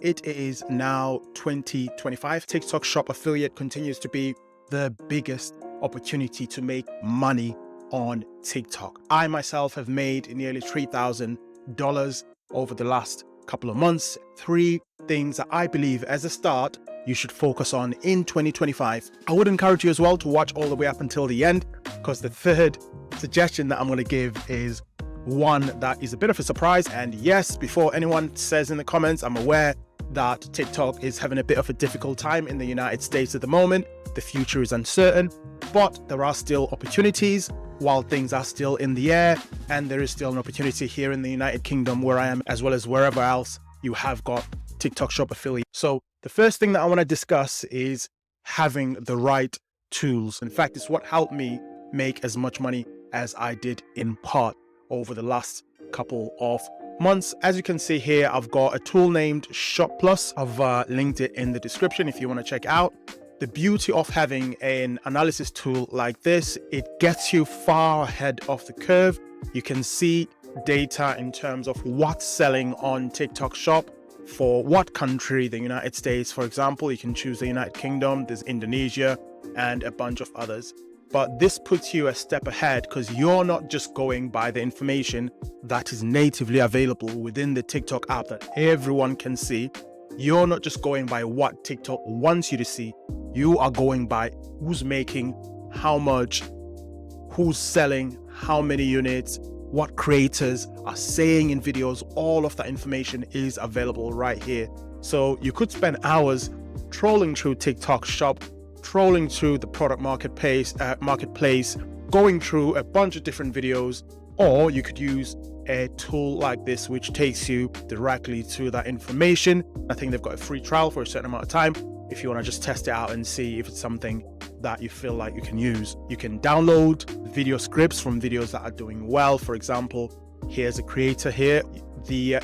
It is now 2025. TikTok Shop Affiliate continues to be the biggest opportunity to make money on TikTok. I myself have made nearly $3,000 over the last couple of months. 3 things that I believe as a start you should focus on in 2025. I would encourage you as well to watch all the way up until the end, because the third suggestion that I'm going to give is one that is a bit of a surprise. And yes, before anyone says in the comments, I'm aware that TikTok is having a bit of a difficult time in the United States at the moment. The future is uncertain, but there are still opportunities while things are still in the air, and there is still an opportunity here in the United Kingdom where I am, as well as wherever else you have got TikTok Shop Affiliate. So the first thing that I want to discuss is having the right tools. In fact, it's what helped me make as much money as I did in part over the last couple of months. As you can see here, I've got a tool named Shoplus. I've linked it in the description if you want to check out. The beauty of having an analysis tool like this, it gets you far ahead of the curve. You can see data in terms of what's selling on TikTok Shop for what country. The United States, for example, you can choose the United Kingdom, there's Indonesia, and a bunch of others. But this puts you a step ahead because you're not just going by the information that is natively available within the TikTok app that everyone can see. You're not just going by what TikTok wants you to see. You are going by who's making, how much, who's selling, how many units, what creators are saying in videos. All of that information is available right here. So you could spend hours trolling through TikTok Shop, trolling through the product marketplace, going through a bunch of different videos, or you could use a tool like this which takes you directly to that information. I think they've got a free trial for a certain amount of time if you want to just test it out and see if it's something that you feel like you can use. You can download video scripts from videos that are doing well. For example, here's a creator here.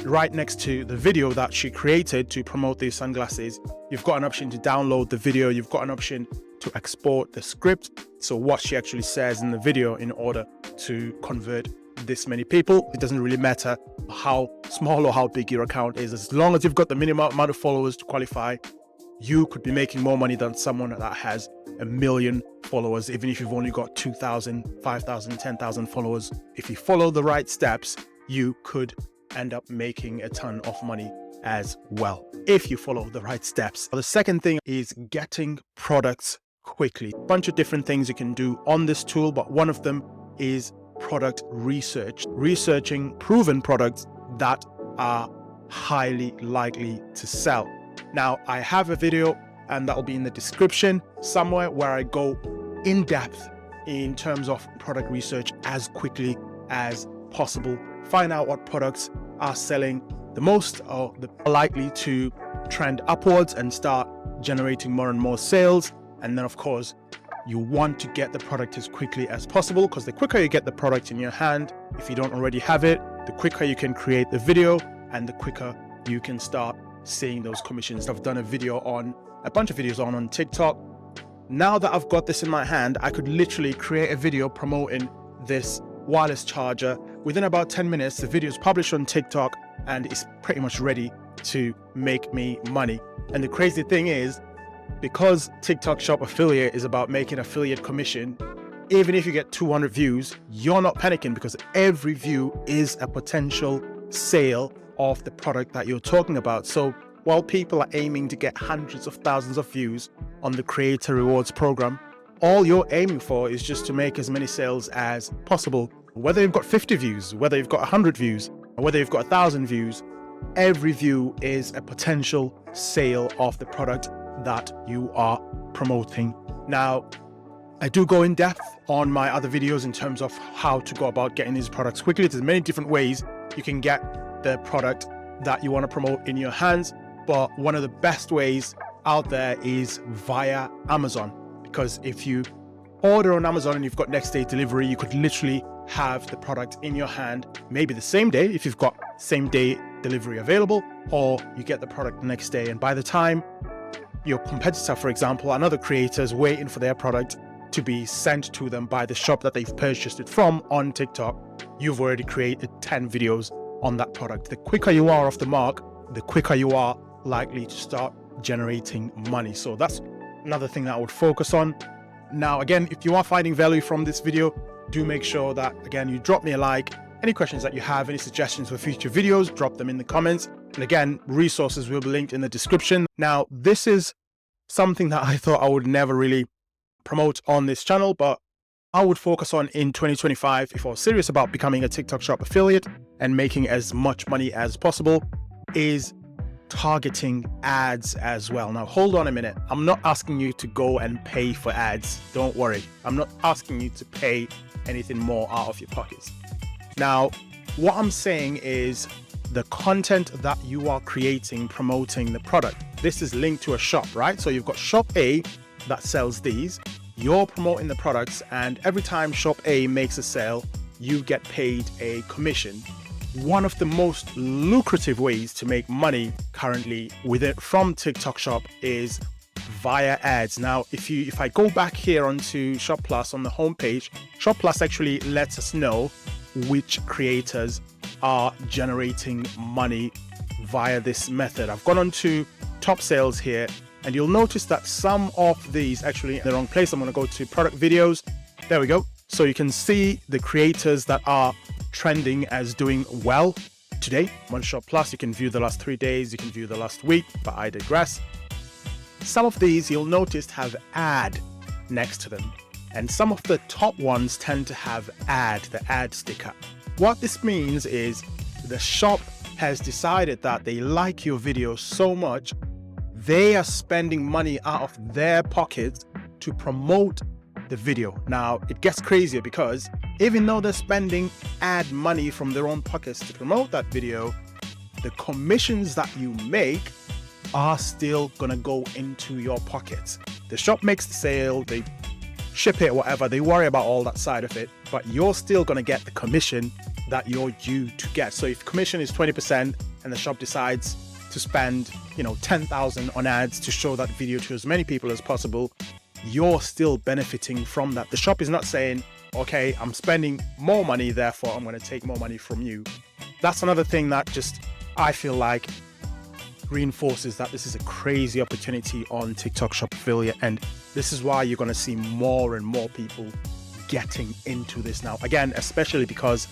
Right next to the video that she created to promote these sunglasses, you've got an option to download the video. You've got an option to export the script, so what she actually says in the video, in order to convert this many people. It doesn't really matter how small or how big your account is, as long as you've got the minimum amount of followers to qualify. You could be making more money than someone that has 1 million followers, even if you've only got 2,000, 5,000, 10,000 followers. If you follow the right steps, you could end up making a ton of money as well, if you follow the right steps. The second thing is getting products quickly. A bunch of different things you can do on this tool, but one of them is product research. Researching proven products that are highly likely to sell. Now, I have a video, and that'll be in the description somewhere, where I go in depth in terms of product research as quickly as possible. Find out what products are selling the most, or the likely to trend upwards and start generating more and more sales. And then of course, you want to get the product as quickly as possible, because the quicker you get the product in your hand, if you don't already have it, the quicker you can create the video and the quicker you can start seeing those commissions. I've done a bunch of videos on TikTok. Now that I've got this in my hand, I could literally create a video promoting this wireless charger. Within about 10 minutes, the video is published on TikTok and it's pretty much ready to make me money. And the crazy thing is, because TikTok Shop Affiliate is about making affiliate commission, even if you get 200 views, you're not panicking, because every view is a potential sale of the product that you're talking about. So while people are aiming to get hundreds of thousands of views on the creator rewards program, all you're aiming for is just to make as many sales as possible. Whether you've got 50 views, whether you've got 100 views, or whether you've got 1,000 views, every view is a potential sale of the product that you are promoting. Now, I do go in depth on my other videos in terms of how to go about getting these products quickly. There's many different ways you can get the product that you want to promote in your hands, but one of the best ways out there is via Amazon, because if you order on Amazon and you've got next day delivery, you could literally have the product in your hand maybe the same day if you've got same day delivery available, or you get the product the next day, and by the time your competitor, for example, another creator is waiting for their product to be sent to them by the shop that they've purchased it from on TikTok, you've already created 10 videos on that product. The quicker you are off the mark, the quicker you are likely to start generating money. So that's another thing that I would focus on. Now, again, if you are finding value from this video, do make sure that, again, you drop me a like. Any questions that you have, any suggestions for future videos, drop them in the comments. And again, resources will be linked in the description. Now, this is something that I thought I would never really promote on this channel, but I would focus on in 2025 if I was serious about becoming a TikTok Shop affiliate and making as much money as possible, is targeting ads as well. Now, hold on a minute. I'm not asking you to go and pay for ads. Don't worry. I'm not asking you to pay anything more out of your pockets. Now, what I'm saying is the content that you are creating promoting the product. This is linked to a shop, right? So you've got shop A that sells these. You're promoting the products, and every time shop A makes a sale, you get paid a commission. One of the most lucrative ways to make money currently with it from TikTok Shop is via ads. Now, if I go back here onto Shoplus on the homepage, Shoplus actually lets us know which creators are generating money via this method. I've gone on to top sales here, and you'll notice that some of these actually in the wrong place. I'm going to go to product videos. There we go. So you can see the creators that are trending as doing well today on Shoplus. You can view the last 3 days, you can view the last week, but I digress. Some of these you'll notice have ad next to them, and some of the top ones tend to have the ad sticker. What this means is the shop has decided that they like your video so much, they are spending money out of their pockets to promote the video. Now, it gets crazier because even though they're spending ad money from their own pockets to promote that video, the commissions that you make are still gonna go into your pockets. The shop makes the sale, they ship it, whatever, they worry about all that side of it, but you're still gonna get the commission that you're due to get. So if commission is 20% and the shop decides to spend, 10,000 on ads to show that video to as many people as possible, you're still benefiting from that. The shop is not saying, okay, I'm spending more money, therefore I'm going to take more money from you. That's another thing that I feel like reinforces that this is a crazy opportunity on TikTok Shop Affiliate, and this is why you're going to see more and more people getting into this now. Again, especially because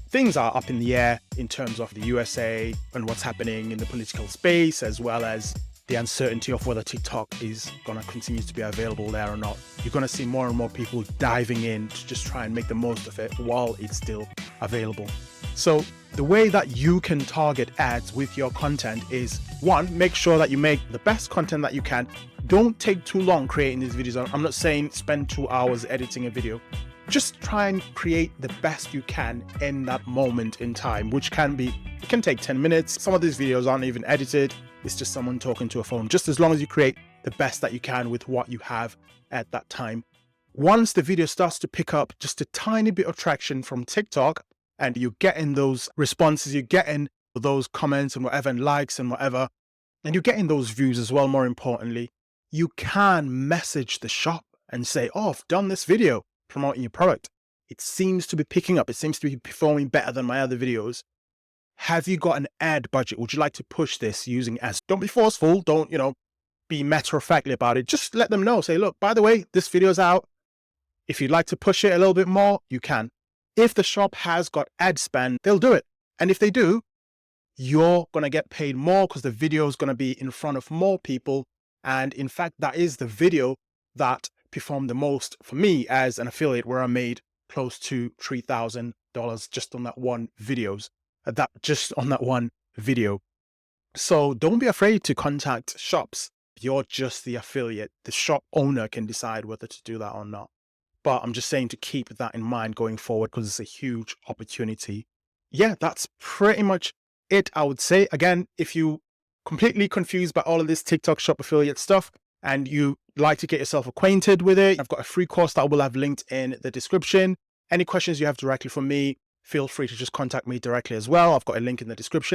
things are up in the air in terms of the USA and what's happening in the political space, as well as the uncertainty of whether TikTok is going to continue to be available there or not. You're going to see more and more people diving in to just try and make the most of it while it's still available. So the way that you can target ads with your content is, one, make sure that you make the best content that you can. Don't take too long creating these videos. I'm not saying spend 2 hours editing a video. Just try and create the best you can in that moment in time, which it can take 10 minutes. Some of these videos aren't even edited. It's just someone talking to a phone. Just as long as you create the best that you can with what you have at that time. Once the video starts to pick up just a tiny bit of traction from TikTok, and you're getting those responses, you're getting those comments and whatever, and likes and whatever, and you're getting those views as well, more importantly, you can message the shop and say, oh, I've done this video promoting your product. It seems to be picking up. It seems to be performing better than my other videos. Have you got an ad budget? Would you like to push this using ads? Don't be forceful. Don't, be matter-of-factly about it. Just let them know. Say, look, by the way, this video's out. If you'd like to push it a little bit more, you can. If the shop has got ad spend, they'll do it. And if they do, you're going to get paid more because the video is going to be in front of more people. And in fact, that is the video that performed the most for me as an affiliate, where I made close to $3,000 just on that one video. So don't be afraid to contact shops. You're just the affiliate. The shop owner can decide whether to do that or not. But I'm just saying to keep that in mind going forward, because it's a huge opportunity. Yeah, that's pretty much it, I would say. Again, if you completely confused by all of this TikTok Shop affiliate stuff and you like to get yourself acquainted with it, I've got a free course that I will have linked in the description. Any questions you have directly from me, feel free to just contact me directly as well. I've got a link in the description.